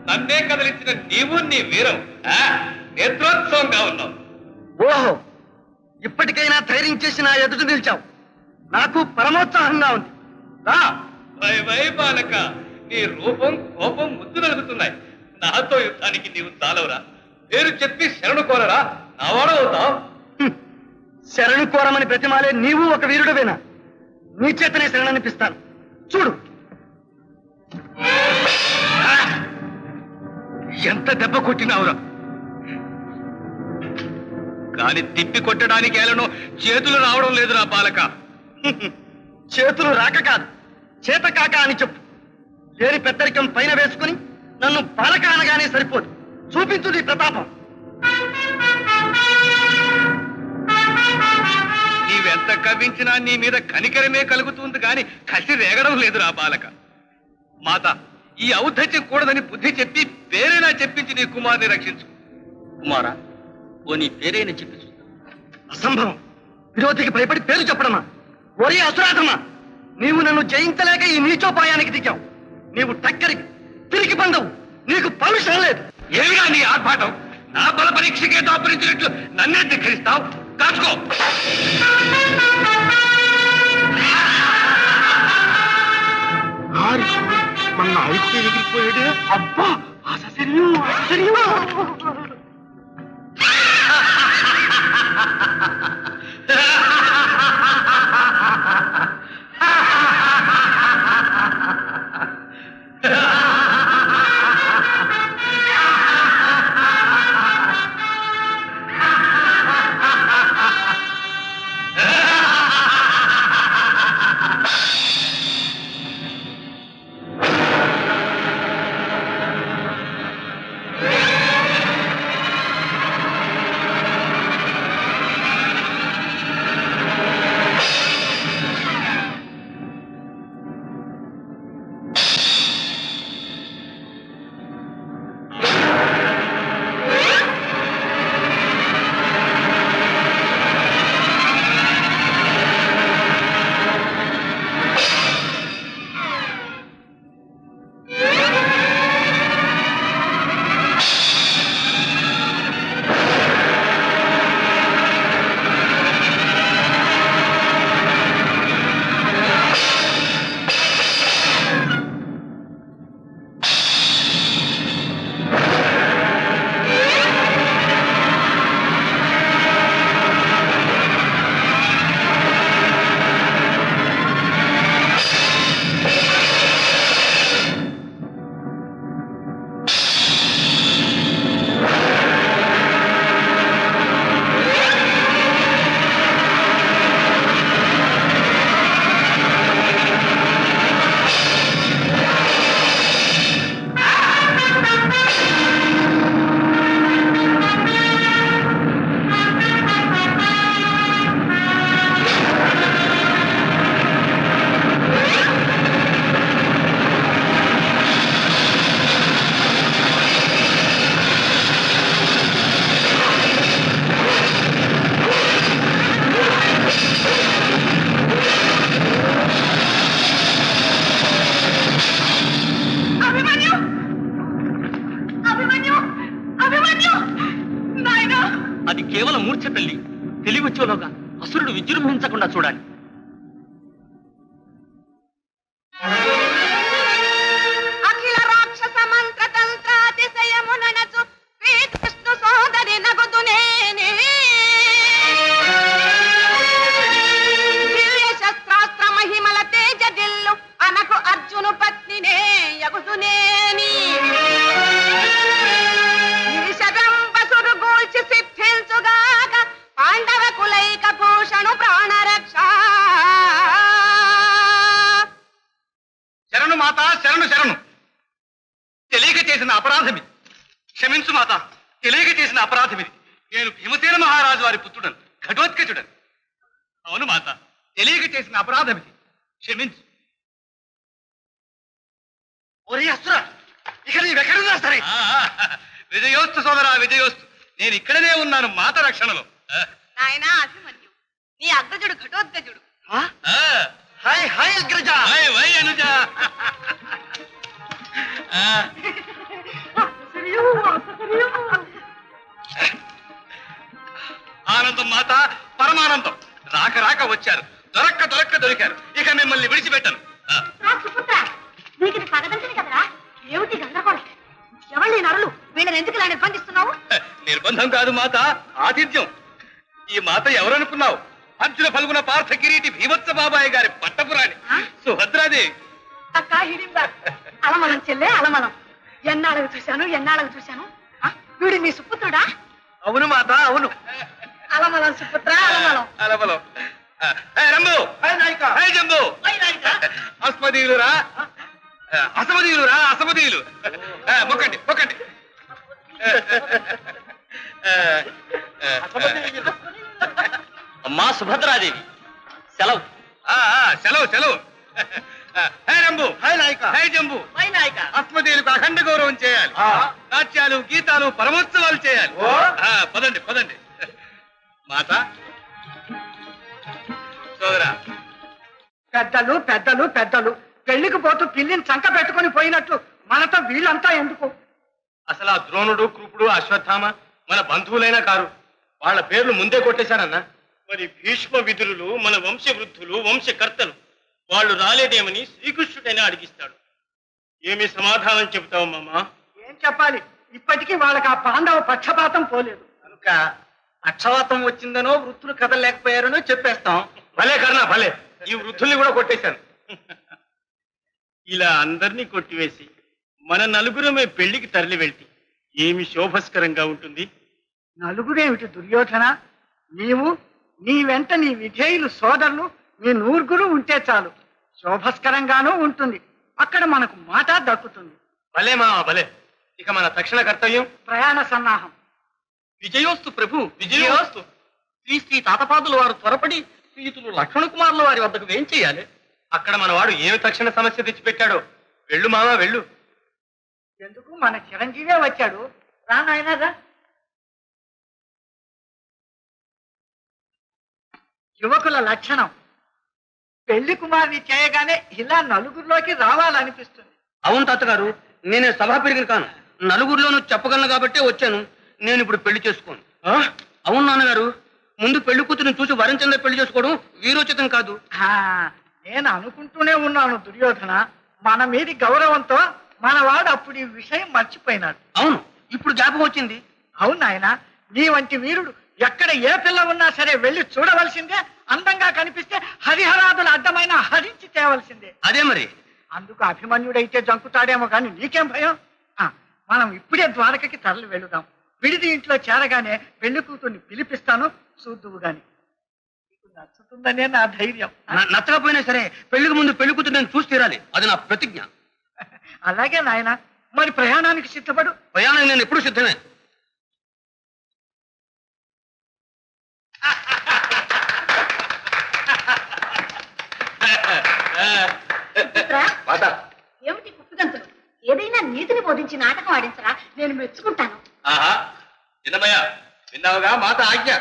నన్నే కదిలించిన నీవు నీ వీరం నేత్రోత్సవంగా ఉన్నావు. ఓహో, ఇప్పటికైనా ధైర్యం చేసి నా ఎదుట నిలిచావు. నాకు పరమోత్సాహంగా ఉంది. వై బాలక, నీ రూపం కోపం ముద్దు నలుగుతున్నాయి. నాతో యుద్ధానికి నీవు చాలవురా. పేరు చెప్పి శరణు కోరరా, నావాడవుతావు. శరణు కోరమని ప్రతిమాలే నీవు ఒక వీరుడవేనా? నీ చేతనే శరణనిపిస్తాను. చూడు, ఎంత దెబ్బ కొట్టినావురా. గాలి తిప్పి కొట్టడానికి ఏలను చేతులు రావడం లేదురా బాలక. చేతులు రాక కాదు, చేత కాక అని చెప్పు. లేని పెద్దరికం పైన వేసుకుని నన్ను బాలక అనగానే సరిపోదు. చూపించు నీ ప్రతాపం. నీవెంత కవ్వించినా నీ మీద కనికరమే కలుగుతుంది గాని కసి రేగడం లేదురా బాలక. మాత, ఈ ఔద్ధత్యం కూడదని బుద్ధి చెప్పి పేరైనా చెప్పించి నీ కుమారుని రక్షించు. కుమారా, ఓ నీ పేరైనా చెప్పించు. అసంభవం. విరోధికి భయపడి పేరు చెప్పడమా? ఒరే అసురాధమా, నీవు నన్ను జయించలేక ఈ నీచోపాయానికి దిగావు. నీవు టక్కరికి తిరిగి పందవు. నీకు పౌరుషం లేదు. ఏమిరా నీ ఆర్భాటం? నా బల పరీక్షకే దాపరించినట్లు నన్నే ధిక్కరిస్తావు. కాచుకో. మన నాయకుడు ఎగిరిపోయాడే. అబ్బా, అసలు అది కేవలం మూర్ఛ తల్లి. తెలివచ్చేలోగా అసురుడు విజృంభించకుండా చూడాలి. అఖిల రాక్షస మంత్ర తంత్రాతిశయముననచు శ్రీకృష్ణు సోదరి నగుదునేనే దివ్య శస్త్రాస్త్ర మహిమల తేజ దిల్లు అనకు అర్జును పత్నినే యగుదునేని ఈశగంబసురు గూల్చి సిద్ధించుగాక పాండవ కులైక భూషణు ప్రాణరక్ష. శరణు మాత, శరణు శరణు. తెలియక చేసిన అపరాధమిది. క్షమించు మాత, తెలియక చేసిన అపరాధమిది. నేను భీమసేన మహారాజు వారి పుత్రుడను, ఘటోత్కచుడను. అవును మాత, తెలియక చేసిన అపరాధమిది. క్షమించు. ఒరే అసురా, ఇక నీవెక్కడున్నా సరే విజయోస్తు సోదరా విజయోస్తు. నేను ఇక్కడనే ఉన్నాను మాత రక్షణలో. నాయనా అభిమన్యు, నీ అగ్రజుడు ఘటోత్కచుడు. హాయ్ హాయ్ అగ్రజ. వై వై అనుజ. ఆనందం మాత, పరమానందం. రాక రాక వచ్చారు, దొరక్క దొరక్క దొరికారు. ఇక మిమ్మల్ని విడిచిపెట్టను. సుపుత్ర, నీకు ఇది పగదంతని కదరా? ఏమిటి గందరగోళం? ఎవరి నరులు వీళ్ళని ఎందుకు ఇలా నిర్బంధిస్తున్నావు? నిర్బంధం కాదు మాత, ఆతిథ్యం. ఈ మాత ఎవరనుకున్నావు? అర్జున ఫల్గుణ పార్థ కిరీటి భీవత్స బాబాయ్ గారి పట్టపురాణి సుభద్రాదేవి. అక్క హిడింబా, అలమలం చెల్లె అలమలం. ఎన్నాళ్ళకు చూశాను. వీడు నీ సుపుత్రుడా? అవును మాత, అవును. అలమలం సుపుత్ర, అలమలం. అలబలో. రంబు, హే జంబు, అస్మదీయులురా, అసమదీయులురా, అసమదీయులు. మొక్కండి మొక్కండి. అమ్మా సుభద్రాదేవి, సెలవు. సెలవు సెలవు. హే రంబు, హాయ్ నాయక. హే జంబు, అస్మదీయులకు అఖండ గౌరవం చేయాలి. నాట్యాలు గీతాలు పరమోత్సవాలు చేయాలి. పదండి పదండి. మాత సోదరా, పెద్దలు పెద్దలు పెద్దలు పెళ్లికి పోతూ పిల్లిని చంక పెట్టుకుని పోయినట్లు మనతో వీళ్ళంతా ఎందుకు? అసలు ఆ ద్రోణుడు, కృపుడు, అశ్వత్థామ మన బంధువులైనా కారు. వాళ్ళ పేర్లు ముందే కొట్టేశారన్నా. మరి భీష్మ విదురులు మన వంశవృద్ధులు, వంశకర్తలు. వాళ్ళు రాలేదేమని శ్రీకృష్ణుడైనా అడిగిస్తాడు. ఏమి సమాధానం చెబుతావు మామా? ఏం చెప్పాలి? ఇప్పటికీ వాళ్ళకి ఆ పాండవ పక్షపాతం పోలేదు కనుక పక్షవాతం వచ్చిందనో వృత్తులు కదలలేకపోయారనో చెప్పేస్తాం. భలే కర్ణా భలే, ఈ వృద్ధుల్ని కూడా కొట్టేశాను. ఇలా అందరినీ కొట్టివేసి మన నలుగురమే పెళ్లికి తరలి వెళ్తే ఏమి శోభస్కరంగా ఉంటుంది. నలుగురేమిటి దుర్యోధన? నీవు, నీ వెంట నీ విధేయులు సోదరులు, మీ నూరుగురు ఉంటే చాలు. శోభస్కరంగానూ ఉంటుంది. అక్కడ మనకు మాట దక్కుతుంది. భలే మామ భలే. ఇక మన తక్షణ కర్తవ్యం ప్రయాణ సన్నాహం. విజయోస్తు ప్రభు, విజయోస్తు. శ్రీ తాతపాదుల వారు త్వరపడి శ్రీయుతులు లక్ష్మణ కుమారుల వారి వద్దకు వేం చేయాలి. అక్కడ మన వాడు ఏమి తక్షణ సమస్య తెచ్చిపెట్టాడో. వెళ్ళు మామ వెళ్ళు. ఎందుకు? మన చిరంజీవే వచ్చాడు. రా నాయనా రా. యువకుల లక్షణం. పెళ్లి కుమార్ని చేయగానే ఇలా నలుగురిలోకి రావాలనిపిస్తుంది. అవును తాతగారు, నేనే సభా పెరిగిన కాను. నలుగురిలోనూ చెప్పగలను కాబట్టే వచ్చాను. నేను ఇప్పుడు పెళ్లి చేసుకోను. అవును నాన్నగారు, ముందు పెళ్లి కూతురుని చూసి వరించందే పెళ్లి చేసుకోవడం వీరోచితం కాదు. నేను అనుకుంటూనే ఉన్నాను దుర్యోధన. మన మీది గౌరవంతో మనవాడు అప్పుడు ఈ విషయం మర్చిపోయినాడు. అవును, ఇప్పుడు జ్ఞాపకం వచ్చింది. అవును నాయన, నీ వంటి వీరుడు ఎక్కడ ఏ పిల్ల ఉన్నా సరే వెళ్ళి చూడవలసిందే. అందంగా కనిపిస్తే హరిహరాదుల అడ్డమైన హరించి తేవలసిందే. అదే మరి. అందుకు అభిమన్యుడైతే జంకుతాడేమో కానీ నీకేం భయం? మనం ఇప్పుడే ద్వారకకి తరలి వెళుదాం. విడిది ఇంట్లో చేరగానే పెళ్లి కూతుర్ని పిలిపిస్తాను, చూద్దువు గాని. నీకు నచ్చుతుందనే నా ధైర్యం. నచ్చకపోయినా సరే పెళ్లికి ముందు పెళ్లి కూతురు నేను చూసి తీరాలి. అది నా ప్రతిజ్ఞ. అలాగే నాయన, మరి ప్రయాణానికి సిద్ధపడు. ప్రయాణం నేను ఎప్పుడు సిద్ధమే. సుపుత్ర, ఏమిటి కుప్పిగంతులు? ఏదైనా నీతిని బోధించి నాటకం ఆడించరా? నేను మెచ్చుకుంటాను. ఆహా, చిన్నమయ్య విన్నావుగా మాత ఆజ్ఞ.